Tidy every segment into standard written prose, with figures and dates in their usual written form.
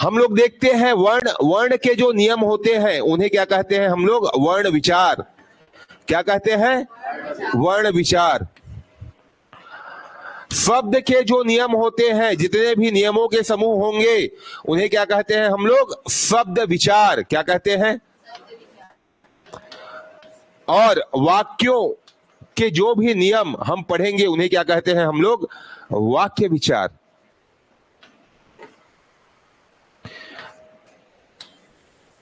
हम लोग देखते हैं वर्ण वर्ण के जो नियम होते हैं उन्हें क्या कहते हैं हम लोग? वर्ण विचार। क्या कहते हैं? वर्ण विचार। शब्द के जो नियम होते हैं, जितने भी नियमों के समूह होंगे उन्हें क्या कहते हैं हम लोग? शब्द विचार। क्या कहते हैं? और वाक्यों के जो भी नियम हम पढ़ेंगे उन्हें क्या कहते हैं हम लोग? वाक्य विचार।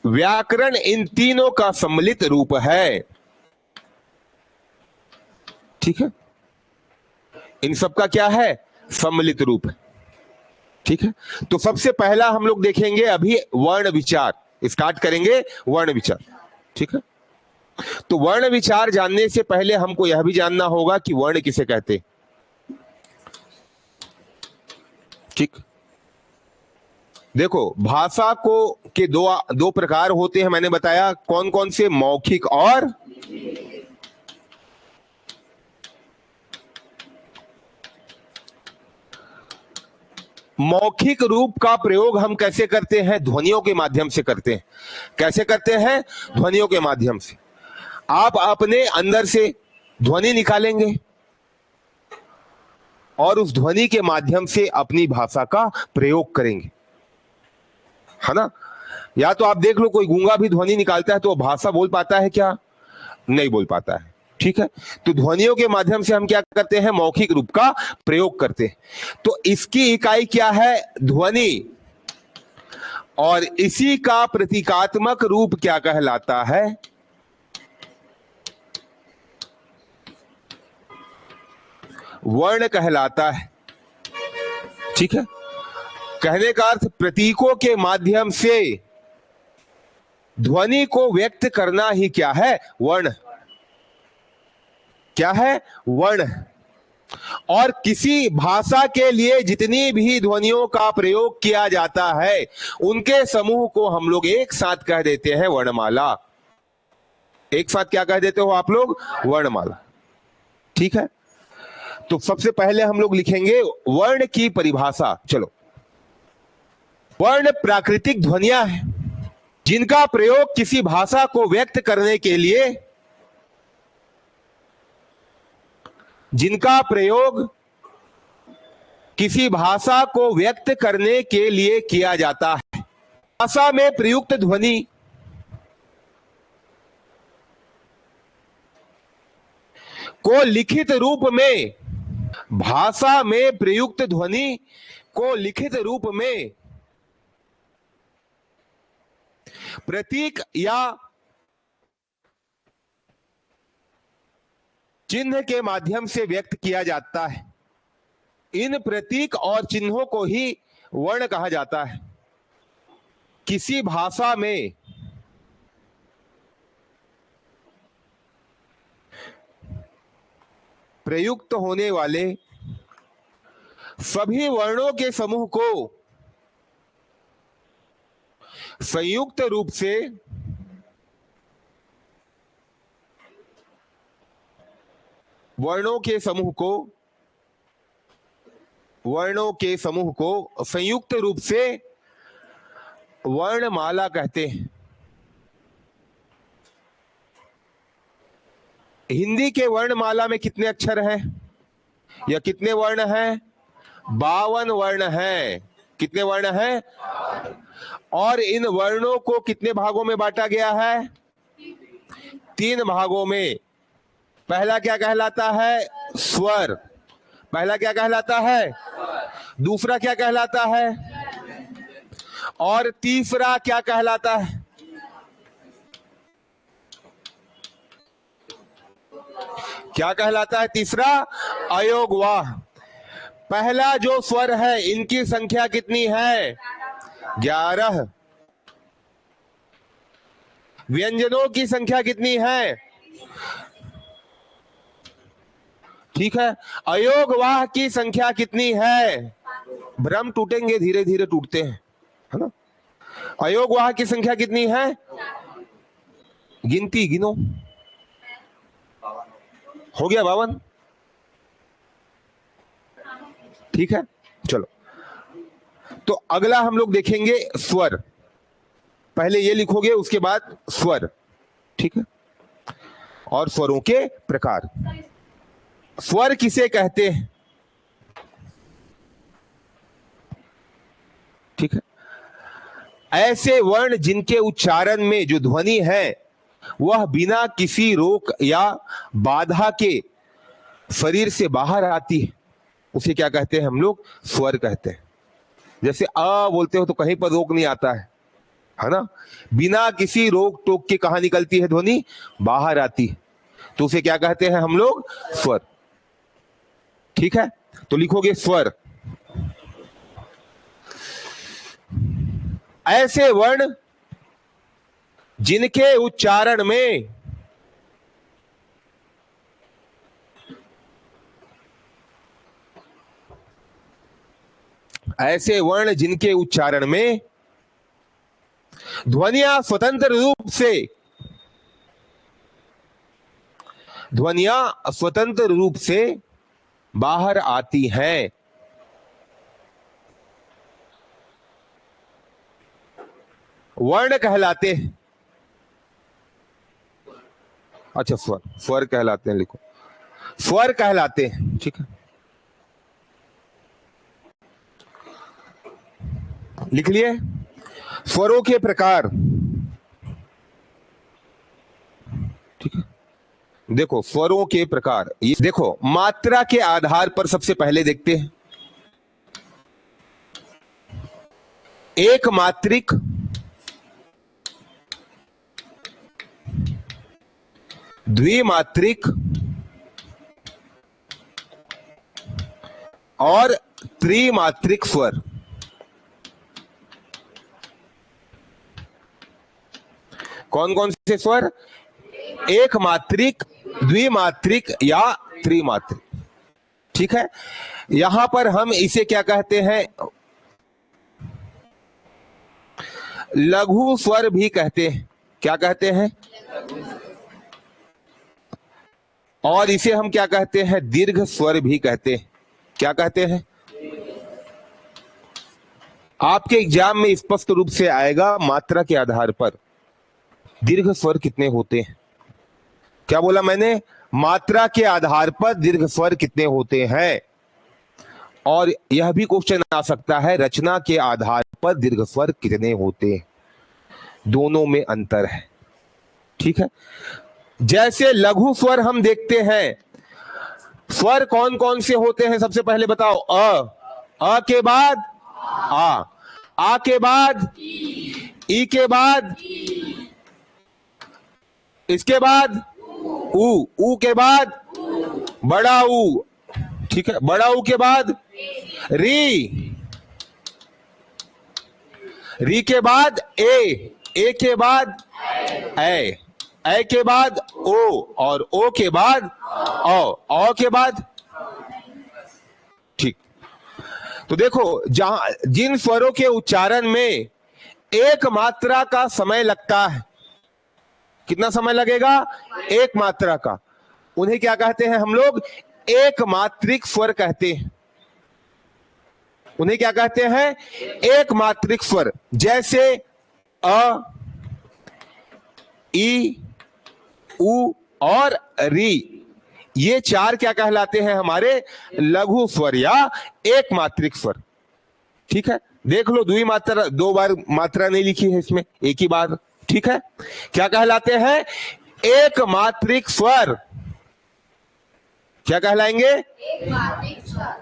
व्याकरण इन तीनों का सम्मिलित रूप है। ठीक है, इन सब का क्या है? सम्मिलित रूप है। ठीक है, तो सबसे पहला हम लोग देखेंगे अभी वर्ण विचार, स्टार्ट करेंगे वर्ण विचार। ठीक है, तो वर्ण विचार जानने से पहले हमको यह भी जानना होगा कि वर्ण किसे कहते हैं। ठीक, देखो भाषा को के दो प्रकार होते हैं, मैंने बताया कौन कौन से? मौखिक और मौखिक रूप का प्रयोग हम कैसे करते हैं? ध्वनियों के माध्यम से करते हैं। कैसे करते हैं? ध्वनियों के माध्यम से। आप अपने अंदर से ध्वनि निकालेंगे और उस ध्वनि के माध्यम से अपनी भाषा का प्रयोग करेंगे, है ना? या तो आप देख लो, कोई गूंगा भी ध्वनि निकालता है तो वो भाषा बोल पाता है क्या? नहीं बोल पाता है। ठीक है, तो ध्वनियों के माध्यम से हम क्या करते हैं? मौखिक रूप का प्रयोग करते हैं। तो इसकी इकाई क्या है? ध्वनि। और इसी का प्रतीकात्मक रूप क्या कहलाता है? वर्ण कहलाता है। ठीक है, कहने का अर्थ प्रतीकों के माध्यम से ध्वनि को व्यक्त करना ही क्या है? वर्ण। क्या है? वर्ण। और किसी भाषा के लिए जितनी भी ध्वनियों का प्रयोग किया जाता है उनके समूह को हम लोग एक साथ कह देते हैं वर्णमाला। एक साथ क्या कह देते हो आप लोग? वर्णमाला। ठीक है, तो सबसे पहले हम लोग लिखेंगे वर्ण की परिभाषा। चलो, वर्ण प्राकृतिक ध्वनियां हैं जिनका प्रयोग किसी भाषा को व्यक्त करने के लिए जिनका प्रयोग किसी भाषा को व्यक्त करने के लिए किया जाता है। भाषा में प्रयुक्त ध्वनि को लिखित रूप में भाषा में प्रयुक्त ध्वनि को लिखित रूप में प्रतीक या चिन्ह के माध्यम से व्यक्त किया जाता है। इन प्रतीक और चिन्हों को ही वर्ण कहा जाता है। किसी भाषा में प्रयुक्त होने वाले सभी वर्णों के समूह को संयुक्त रूप से वर्णों के समूह को संयुक्त रूप से वर्णमाला कहते हैं। हिंदी के वर्णमाला में कितने अक्षर हैं या कितने वर्ण हैं? 52 वर्ण हैं। कितने वर्ण हैं? और इन वर्णों को कितने भागों में बांटा गया है? 3 भागों में। पहला क्या कहलाता है? स्वर। पहला क्या कहलाता है? दूसरा क्या कहलाता है? और तीसरा क्या कहलाता है? क्या कहलाता है तीसरा? अयोगवाह। पहला जो स्वर है इनकी संख्या कितनी है? 11। व्यंजनों की संख्या कितनी है? ठीक है, अयोगवाह की संख्या कितनी है? भ्रम टूटेंगे, धीरे धीरे टूटते हैं, है ना? अयोगवाह की संख्या कितनी है? गिनती गिनो। हो गया 52। ठीक है, चलो। तो अगला हम लोग देखेंगे स्वर। पहले ये लिखोगे, उसके बाद स्वर, ठीक है। और स्वरों के प्रकार। स्वर किसे कहते हैं, ठीक है। ऐसे वर्ण जिनके उच्चारण में जो ध्वनि है वह बिना किसी रोक या बाधा के शरीर से बाहर आती है, उसे क्या कहते हैं हम लोग, स्वर कहते हैं। जैसे अ बोलते हो तो कहीं पर रोक नहीं आता है ना, बिना किसी रोक टोक के कहां निकलती है ध्वनि, बाहर आती है, तो उसे क्या कहते हैं हम लोग, स्वर, ठीक है। तो लिखोगे स्वर। ऐसे वर्ण जिनके उच्चारण में ऐसे वर्ण जिनके उच्चारण में ध्वनियां स्वतंत्र रूप से बाहर आती हैं, वर्ण कहलाते हैं। अच्छा, स्वर कहलाते हैं, लिखो स्वर कहलाते हैं, ठीक है। लिख लिए। स्वरों के प्रकार, ठीक है। देखो स्वरों के प्रकार, ये देखो मात्रा के आधार पर सबसे पहले देखते हैं। एक मात्रिक, द्विमात्रिक और त्रिमात्रिक स्वर। कौन कौन से स्वर, एक मात्रिक, द्विमात्रिक या त्रिमात्रिक, ठीक है। यहां पर हम इसे क्या कहते हैं, लघु स्वर भी कहते हैं। क्या कहते हैं, और इसे हम क्या कहते हैं, दीर्घ स्वर भी कहते हैं। क्या कहते हैं, आपके एग्जाम में स्पष्ट रूप से आएगा मात्रा के आधार पर दीर्घ स्वर कितने होते हैं। क्या बोला मैंने, मात्रा के आधार पर दीर्घ स्वर कितने होते हैं। और यह भी क्वेश्चन आ सकता है, रचना के आधार पर दीर्घ स्वर कितने होते हैं, दोनों में अंतर है, ठीक है। जैसे लघु स्वर हम देखते हैं, स्वर कौन कौन से होते हैं, सबसे पहले बताओ। अ के बाद आ के बाद ई के बाद, इसके बाद ऊ के बाद बड़ा ऊ, ठीक है। बड़ा ऊ के बाद री के बाद ए के बाद ए के बाद ओ, और ओ के बाद औ के बाद, ठीक। तो देखो जहां जिन स्वरों के उच्चारण में एक मात्रा का समय लगता है, कितना समय लगेगा, एक मात्रा का, उन्हें क्या कहते हैं हम लोग, एक मात्रिक स्वर कहते हैं। उन्हें क्या कहते हैं, एक मात्रिक स्वर। जैसे अ, ई, उ और री, ये चार क्या कहलाते हैं, हमारे लघु स्वर या एक मात्रिक स्वर, ठीक है। देख लो द्विमात्रा, दो बार मात्रा नहीं लिखी है इसमें, एक ही बार, ठीक है। क्या कहलाते हैं, एक मात्रिक स्वर। क्या कहलाएंगे, एक मात्रिक स्वर।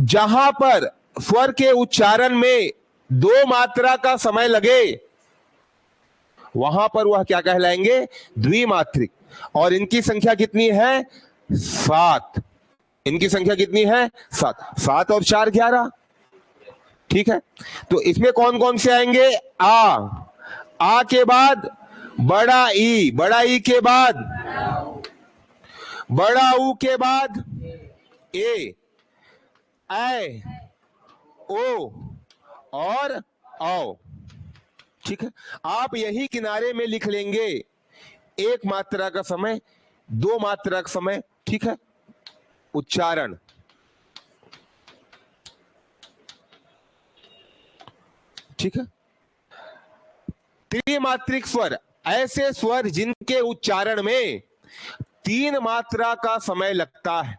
जहां पर स्वर के उच्चारण में दो मात्रा का समय लगे वहां पर वह क्या कहलाएंगे, द्विमात्रिक। और इनकी संख्या कितनी है, 7। इनकी संख्या कितनी है, 7। 7 और 4 11, ठीक है। तो इसमें कौन कौन से आएंगे, आ के बाद बड़ा ई के बाद बड़ा ऊ के बाद ए ओ और औ, ठीक है। आप यही किनारे में लिख लेंगे, एक मात्रा का समय, दो मात्रा का समय, ठीक है। उच्चारण, ठीक है। त्रिमात्रिक स्वर ऐसे स्वर जिनके उच्चारण में 3 मात्रा का समय लगता है।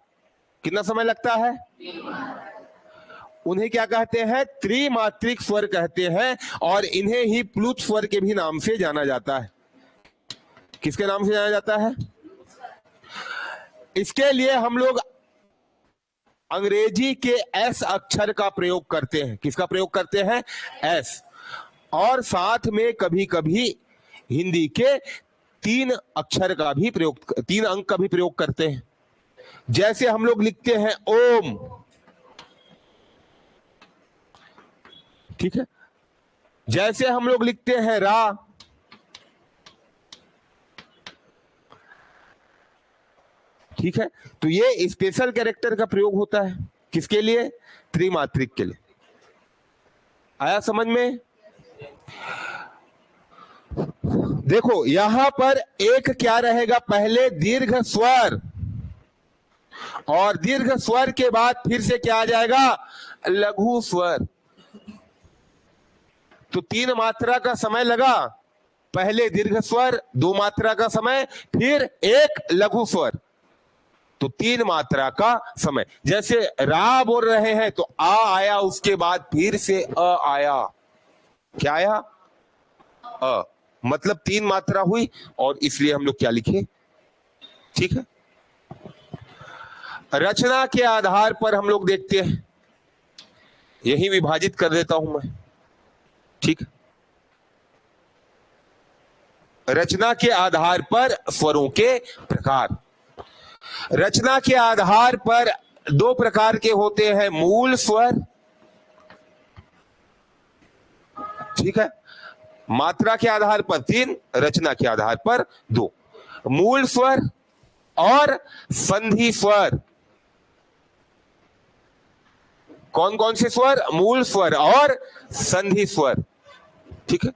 कितना समय लगता है? उन्हें क्या कहते हैं? त्रिमात्रिक स्वर कहते हैं। और इन्हें ही प्लुत स्वर के भी नाम से जाना जाता है। किसके नाम से जाना जाता है? इसके लिए हम लोग अंग्रेजी के एस अक्षर का प्रयोग करते हैं। किसका प्रयोग करते हैं? एस। और साथ में कभी कभी हिंदी के 3 अक्षर का भी प्रयोग, 3 अंक का भी प्रयोग करते हैं। जैसे हम लोग लिखते हैं ओम, ठीक है। जैसे हम लोग लिखते हैं रा, ठीक है। तो ये स्पेशल कैरेक्टर का प्रयोग होता है। किसके लिए? त्रिमात्रिक के लिए। आया समझ में? देखो यहां पर एक क्या रहेगा? पहले दीर्घ स्वर, और दीर्घ स्वर के बाद फिर से क्या आ जाएगा? लघु स्वर। तो 3 मात्रा का समय लगा। पहले दीर्घ स्वर, 2 मात्रा का समय, फिर एक लघु स्वर। तो 3 मात्रा का समय। जैसे रा बोल रहे हैं तो आ आया, उसके बाद फिर से अ आया। क्या आया? अ। मतलब 3 मात्रा हुई, और इसलिए हम लोग क्या लिखे? ठीक है। रचना के आधार पर हम लोग देखते हैं, यही विभाजित कर देता हूं मैं, ठीक। रचना के आधार पर स्वरों के प्रकार। रचना के आधार पर 2 प्रकार के होते हैं, मूल स्वर, ठीक है। मात्रा के आधार पर 3, रचना के आधार पर 2। मूल स्वर और संधि स्वर। कौन कौन से स्वर? मूल स्वर और संधि स्वर, ठीक है।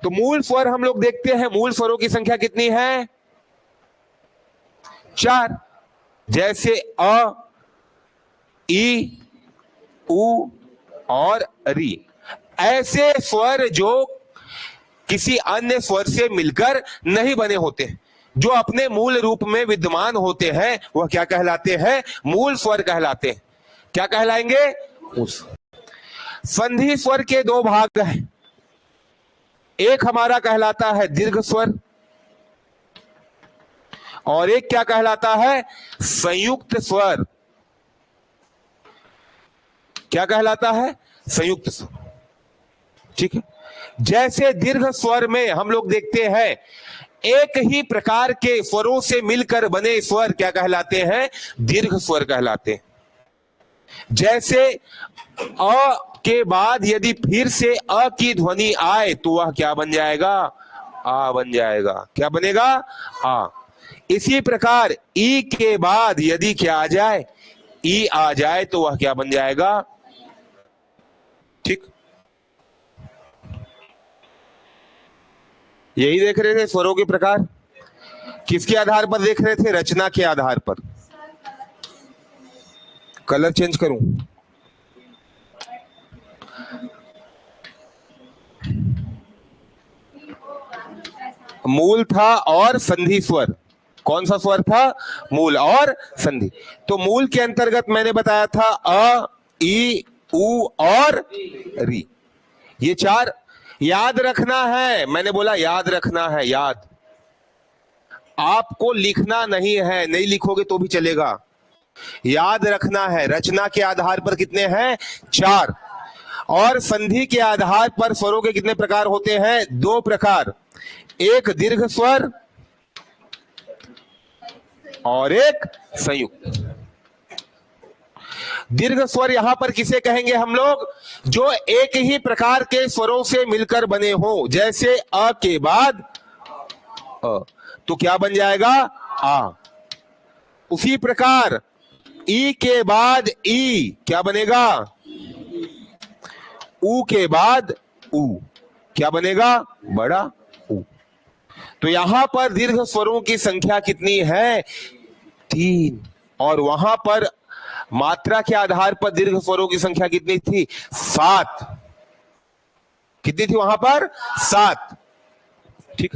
तो मूल स्वर हम लोग देखते हैं, मूल स्वरों की संख्या कितनी है? 4। जैसे अ, ई, उ और री। ऐसे स्वर जो किसी अन्य स्वर से मिलकर नहीं बने होते, जो अपने मूल रूप में विद्यमान होते हैं, वह क्या कहलाते हैं? मूल स्वर कहलाते हैं। क्या कहलाएंगे? संधि स्वर के 2 भाग हैं। एक हमारा कहलाता है दीर्घ स्वर, और एक क्या कहलाता है? संयुक्त स्वर। क्या कहलाता है? संयुक्त स्वर, ठीक है। जैसे दीर्घ स्वर में हम लोग देखते हैं, एक ही प्रकार के स्वरों से मिलकर बने स्वर क्या कहलाते हैं? दीर्घ स्वर कहलाते हैं। जैसे अ के बाद यदि फिर से अ की ध्वनि आए तो वह क्या बन जाएगा? आ बन जाएगा। क्या बनेगा? आ। इसी प्रकार ई के बाद यदि क्या आ जाए? ई आ जाए तो वह क्या बन जाएगा? ठीक। यही देख रहे थे स्वरों के प्रकार। किसके आधार पर देख रहे थे? रचना के आधार पर। कलर चेंज करूं? मूल था और संधि स्वर। कौन सा स्वर था? मूल और संधि। तो मूल के अंतर्गत मैंने बताया था अ, ई, उ और री। ये 4 याद रखना है। मैंने बोला याद रखना है, याद। आपको लिखना नहीं है, नहीं लिखोगे तो भी चलेगा। याद रखना है। रचना के आधार पर कितने हैं? 4। और संधि के आधार पर स्वरों के कितने प्रकार होते हैं? 2 प्रकार। एक दीर्घ स्वर और एक संयुक्त। दीर्घ स्वर यहां पर किसे कहेंगे हम लोग? जो एक ही प्रकार के स्वरों से मिलकर बने हो। जैसे अ के बाद अ, तो क्या बन जाएगा? आ। उसी प्रकार ई के बाद ई क्या बनेगा? उ के बाद उ क्या बनेगा? बड़ा उ। तो यहां पर दीर्घ स्वरों की संख्या कितनी है? 3। और वहां पर मात्रा के आधार पर दीर्घ स्वरों की संख्या कितनी थी? 7। कितनी थी वहां पर? 7। ठीक।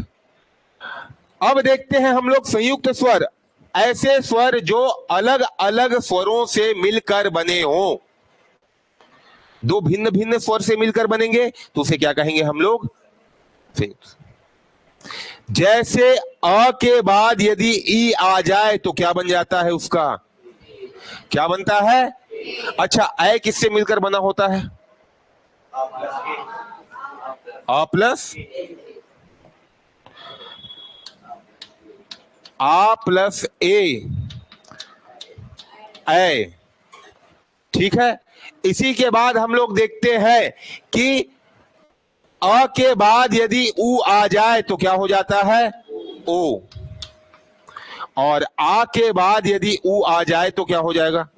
अब देखते हैं हम लोग संयुक्त स्वर, ऐसे स्वर जो अलग अलग स्वरों से मिलकर बने हो। दो भिन्न भिन्न स्वर से मिलकर बनेंगे तो उसे क्या कहेंगे हम लोग? संयुक्त। जैसे अ के बाद यदि ई आ जाए तो क्या बन जाता है उसका? क्या बनता है? अच्छा, ऐ किससे मिलकर बना होता है? आ प्लस ए, ऐ। ठीक है। इसी के बाद हम लोग देखते हैं कि अ के बाद यदि उ आ जाए तो क्या हो जाता है? ओ। और आ के बाद यदि उ आ जाए तो क्या हो जाएगा?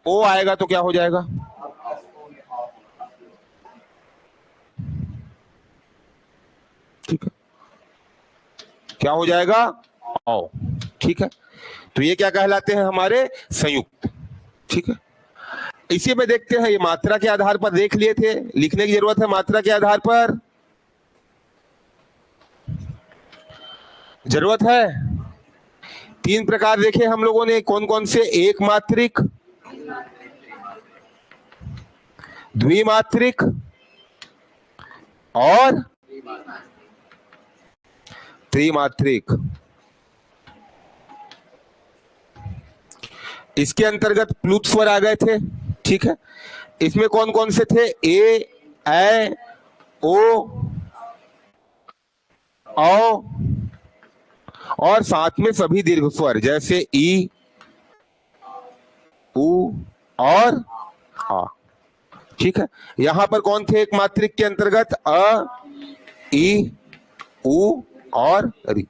ओ आएगा तो क्या हो जाएगा? ठीक है, क्या हो जाएगा? आओ। ठीक है, तो ये क्या कहलाते हैं? हमारे संयुक्त। ठीक है। इसी में देखते हैं, ये मात्रा के आधार पर देख लिए थे, लिखने की जरूरत है मात्रा के आधार पर? जरूरत है। 3 प्रकार देखे हम लोगों ने, कौन कौन से? एक मात्रिक, द्विमात्रिक और त्रिमात्रिक। इसके अंतर्गत प्लुत स्वर आ गए थे। ठीक है। इसमें कौन कौन से थे? ए, ऐ, ओ, औ और साथ में सभी दीर्घ स्वर जैसे ई, उ और आ। ठीक है। यहां पर कौन थे एक मात्रिक के अंतर्गत? अ, ई, उ और री।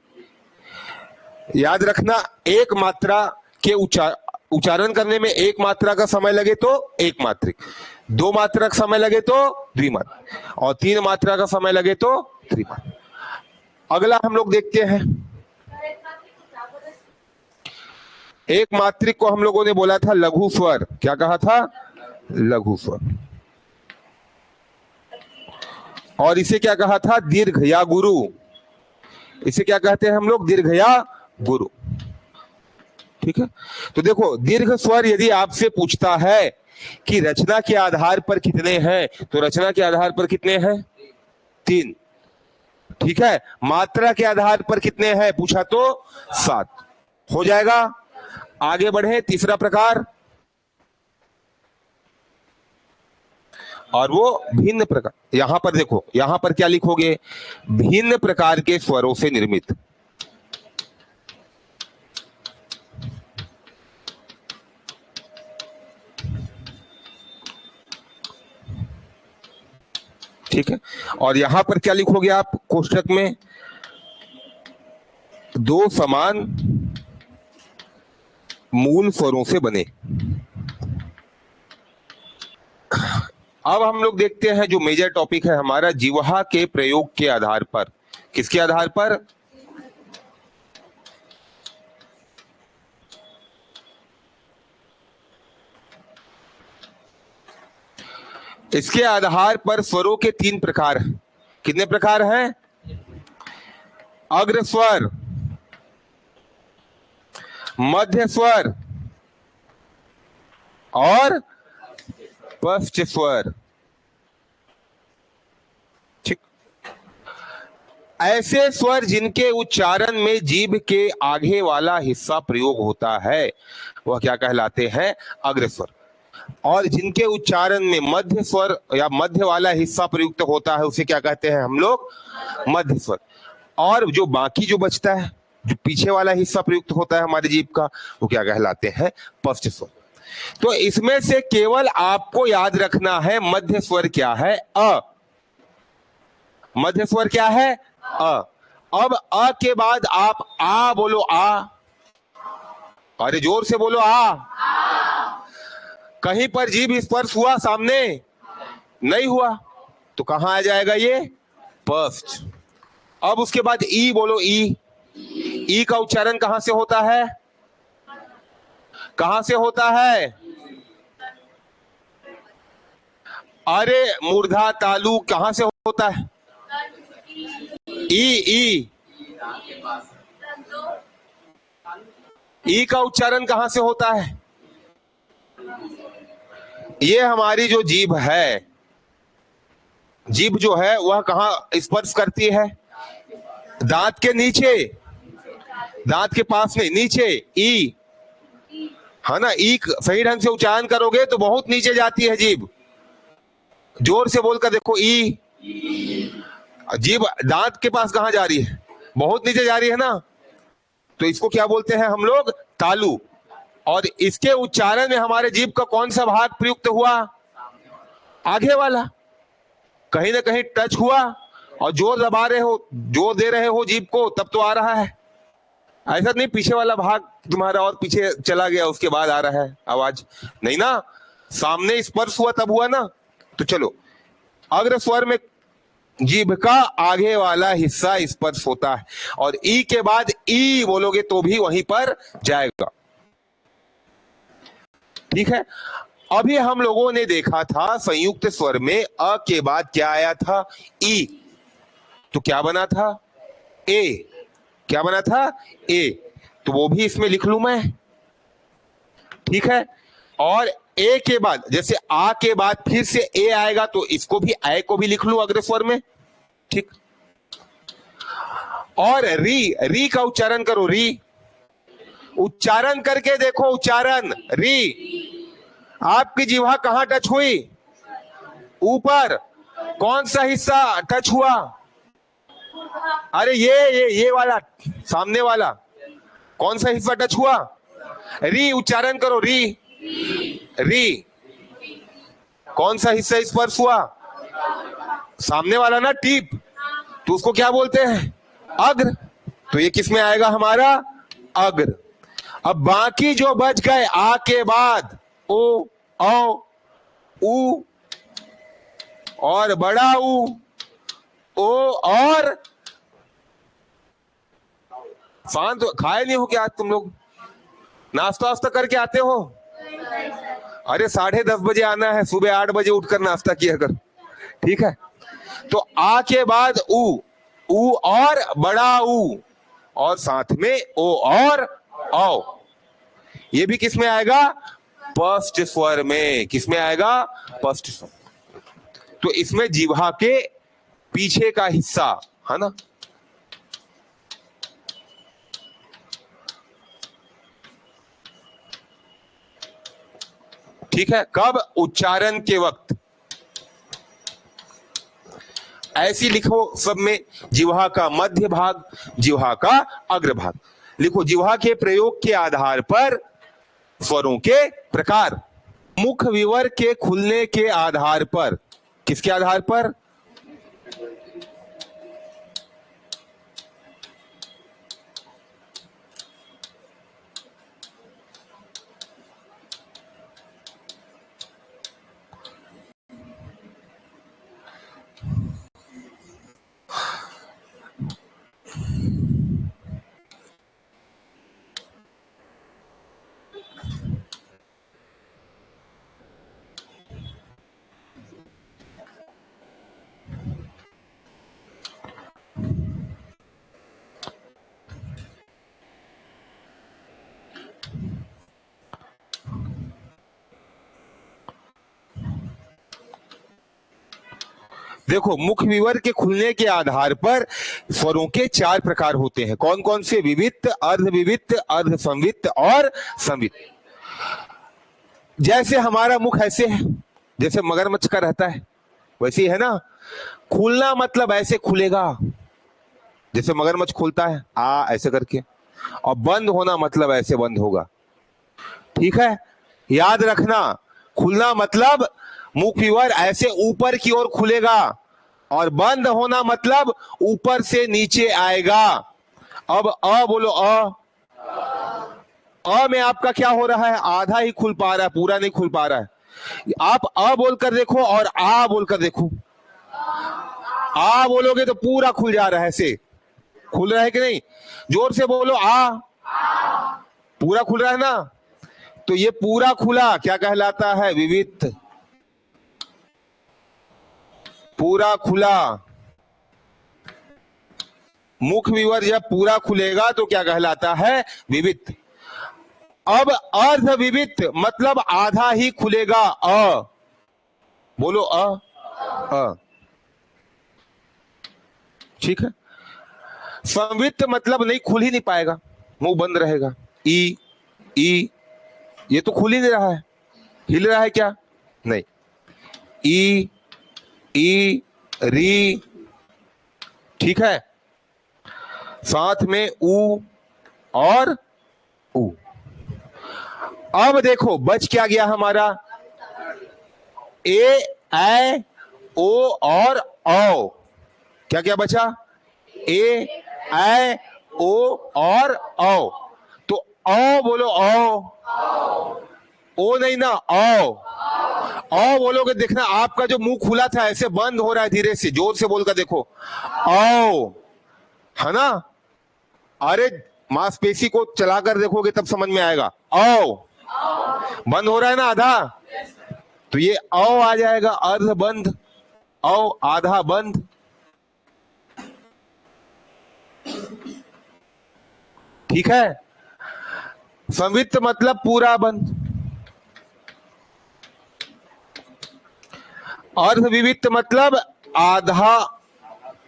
याद रखना, एक मात्रा के उच्चारण करने में एक मात्रा का समय लगे तो एक मात्रिक, 2 मात्रा का समय लगे तो द्विमात्रिक, और 3 मात्रा का समय लगे तो त्रिमात्रिक। अगला हम लोग देखते हैं, एक मात्रिक को हम लोगों ने बोला था लघु स्वर। क्या कहा था? लघु स्वर। और इसे क्या कहा था? दीर्घ या गुरु। इसे क्या कहते हैं हम लोग? दीर्घ या गुरु। ठीक है। तो देखो, दीर्घ स्वर यदि आपसे पूछता है कि रचना के आधार पर कितने हैं, तो रचना के आधार पर कितने हैं? 3। ठीक है। मात्रा के आधार पर कितने हैं पूछा तो 7 हो जाएगा। आगे बढ़े, तीसरा प्रकार, और वो भिन्न प्रकार। यहां पर देखो, यहां पर क्या लिखोगे? भिन्न प्रकार के स्वरों से निर्मित। ठीक है। और यहां पर क्या लिखोगे आप कोष्ठक में? 2 समान मूल स्वरों से बने। अब हम लोग देखते हैं जो मेजर टॉपिक है हमारा, जिह्वा के प्रयोग के आधार पर। किसके आधार पर? इसके आधार पर स्वरों के 3 प्रकार हैं। कितने प्रकार हैं? अग्र स्वर, मध्य स्वर और पश्च स्वर। ठीक। ऐसे स्वर जिनके उच्चारण में जीभ के आगे वाला हिस्सा प्रयोग होता है वह क्या कहलाते हैं? अग्र स्वर। और जिनके उच्चारण में मध्य स्वर या मध्य वाला हिस्सा प्रयुक्त होता है उसे क्या कहते हैं हम लोग? मध्य स्वर। और जो बाकी जो बचता है, जो पीछे वाला हिस्सा प्रयुक्त होता है हमारी जीभ का, वो क्या कहलाते हैं? पश्च स्वर। तो इसमें से केवल आपको याद रखना है मध्य स्वर क्या है? अ। मध्य स्वर क्या है? अ। अब अ के बाद आप आ बोलो, आ। अरे जोर से बोलो, आ। कहीं पर जीभ स्पर्श हुआ सामने? नहीं हुआ, तो कहां आ जाएगा ये? पश्च। अब उसके बाद ई बोलो, ई। ई का उच्चारण कहां से होता है? कहां से होता है? अरे मूर्धा तालु कहां से होता है? ई ई का उच्चारण कहां से होता है? ये हमारी जो जीभ है, जीभ जो है वह कहां स्पर्श करती है? दांत के नीचे, दांत के पास में नीचे, ई है ना। ई सही ढंग से उच्चारण करोगे तो बहुत नीचे जाती है जीभ। जोर से बोलकर देखो, ई। जीभ दांत के पास कहां जा रही है? बहुत नीचे जा रही है ना। तो इसको क्या बोलते हैं हम लोग? तालु। और इसके उच्चारण में हमारे जीभ का कौन सा भाग प्रयुक्त हुआ? आगे वाला। कहीं ना कहीं टच हुआ और जोर दबा रहे हो, जोर दे रहे हो जीभ को, तब तो आ रहा है। ऐसा नहीं पीछे वाला भाग तुम्हारा और पीछे चला गया उसके बाद आ रहा है आवाज, नहीं ना। सामने स्पर्श हुआ तब हुआ ना। तो चलो, अग्र स्वर में जीभ का आगे वाला हिस्सा स्पर्श होता है, और ई के बाद ई बोलोगे तो भी वहीं पर जाएगा। ठीक है। अभी हम लोगों ने देखा था संयुक्त स्वर में अ के बाद क्या आया था? ई। तो क्या बना था? ए। क्या बना था? ए। तो वो भी इसमें लिख लूं मैं। ठीक है। और ए के बाद, जैसे आ के बाद फिर से ए आएगा तो इसको भी, ए को भी लिख लूं अग्र स्वर में। ठीक। और री, री का उच्चारण करो, री। उच्चारण करके देखो, उच्चारण री। आपकी जिह्वा कहां टच हुई? ऊपर। कौन सा हिस्सा टच हुआ? अरे ये वाला, सामने वाला। कौन सा हिस्सा टच हुआ? री। उच्चारण करो, री। री। कौन सा हिस्सा स्पर्श हुआ? सामने वाला ना, टीप। तो उसको क्या बोलते हैं? अग्र। तो ये किस में आएगा हमारा? अग्र। अब बाकी जो बच गए आ के बाद, ओ, औ, उ और बड़ा उ, ओ और शांत। खाए नहीं हो क्या आज तुम लोग? नाश्ता वास्ता करके आते हो? अरे 10:30 बजे आना है, सुबह 8 बजे उठकर नाश्ता किया कर। ठीक है। तो आ के बाद उ और बड़ा उ, और साथ में ओ और औ। ये भी किस में आएगा? स्पष्ट स्वर में। किस में आएगा? स्पष्ट स्वर। तो इसमें जिह्वा के पीछे का हिस्सा है ना। ठीक है। कब? उच्चारण के वक्त। ऐसी लिखो सब में, जिह्वा का मध्य भाग, जिह्वा का अग्र भाग। लिखो, जिह्वा के प्रयोग के आधार पर स्वरों के प्रकार। मुख विवर के खुलने के आधार पर। किसके आधार पर? देखो, मुख विवर के खुलने के आधार पर स्वरों के 4 प्रकार होते हैं। कौन कौन से? विविक्त, अर्धविविक्त, अर्ध संवित्त और संवित्त। जैसे हमारा मुख ऐसे है, जैसे मगरमच्छ का रहता है वैसे ही है ना। खुलना मतलब ऐसे खुलेगा, जैसे मगरमच्छ खुलता है ऐसे करके। और बंद होना मतलब ऐसे बंद होगा। ठीक है। याद रखना, खुलना मतलब मुख विवर ऐसे ऊपर की ओर खुलेगा, और बंद होना मतलब ऊपर से नीचे आएगा। अब अ बोलो, अ में आपका क्या हो रहा है? आधा ही खुल पा रहा है, पूरा नहीं खुल पा रहा है। आप अ बोलकर देखो और आ बोलकर देखो। आ बोलोगे तो पूरा खुल जा रहा है, ऐसे खुल रहा है कि नहीं? जोर से बोलो, आ। पूरा खुल रहा है ना। तो ये पूरा खुला क्या कहलाता है? विविक्त। पूरा खुला, मुख विवर जब पूरा खुलेगा तो क्या कहलाता है? विविक्त। अब अर्ध विविक्त मतलब आधा ही खुलेगा। बोलो अ। ठीक है। संवित्त मतलब नहीं, खुल ही नहीं पाएगा, मुंह बंद रहेगा। ई ये तो खुल ही नहीं रहा है, हिल रहा है क्या? नहीं। ई री, ठीक है। साथ में ऊ और ऊ। अब देखो बच क्या गया हमारा? ए, ऐ, ओ और औ। क्या क्या बचा? ए, ऐ, ओ और औ। तो औ बोलो, औ। ओ नहीं ना, औ बोलोगे। देखना आपका जो मुंह खुला था ऐसे बंद हो रहा है, धीरे से जोर से बोलकर देखो, औ, है ना? अरे मांसपेशी को चलाकर देखोगे तब समझ में आएगा। औ बंद हो रहा है ना आधा, तो ये औ आ जाएगा, अर्ध बंद, औ आधा बंद। ठीक है। संवित्त मतलब पूरा बंद, अर्ध विविक्त मतलब आधा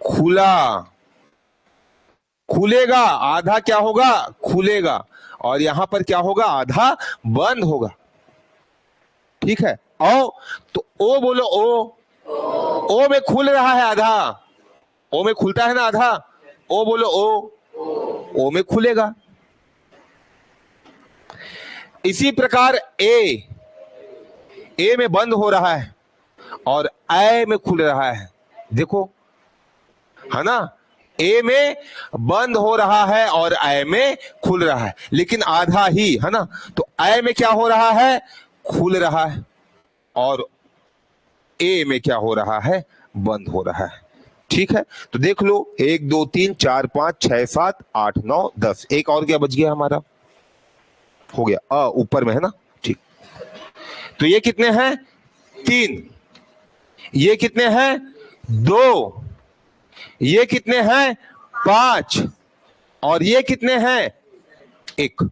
खुला। खुलेगा, आधा क्या होगा? खुलेगा। और यहां पर क्या होगा? आधा बंद होगा। ठीक है। ओ तो ओ बोलो, ओ में खुल रहा है आधा, ओ में खुलता है ना आधा, ओ बोलो, ओ में खुलेगा। इसी प्रकार ए में बंद हो रहा है और ऐ में खुल रहा है। देखो, है ना? ए में बंद हो रहा है और ऐ में खुल रहा है, लेकिन आधा ही, है ना? तो ऐ में क्या हो रहा है? खुल रहा है। और ए में क्या हो रहा है? बंद हो रहा है। ठीक है। तो देख लो, 1 2 3 4 5 6 7 8 9 10। एक और क्या बच गया हमारा? हो गया ऊपर में, है ना? ठीक। तो ये कितने हैं? 3। ये कितने हैं? 2। ये कितने हैं? 5। और ये कितने हैं? 1।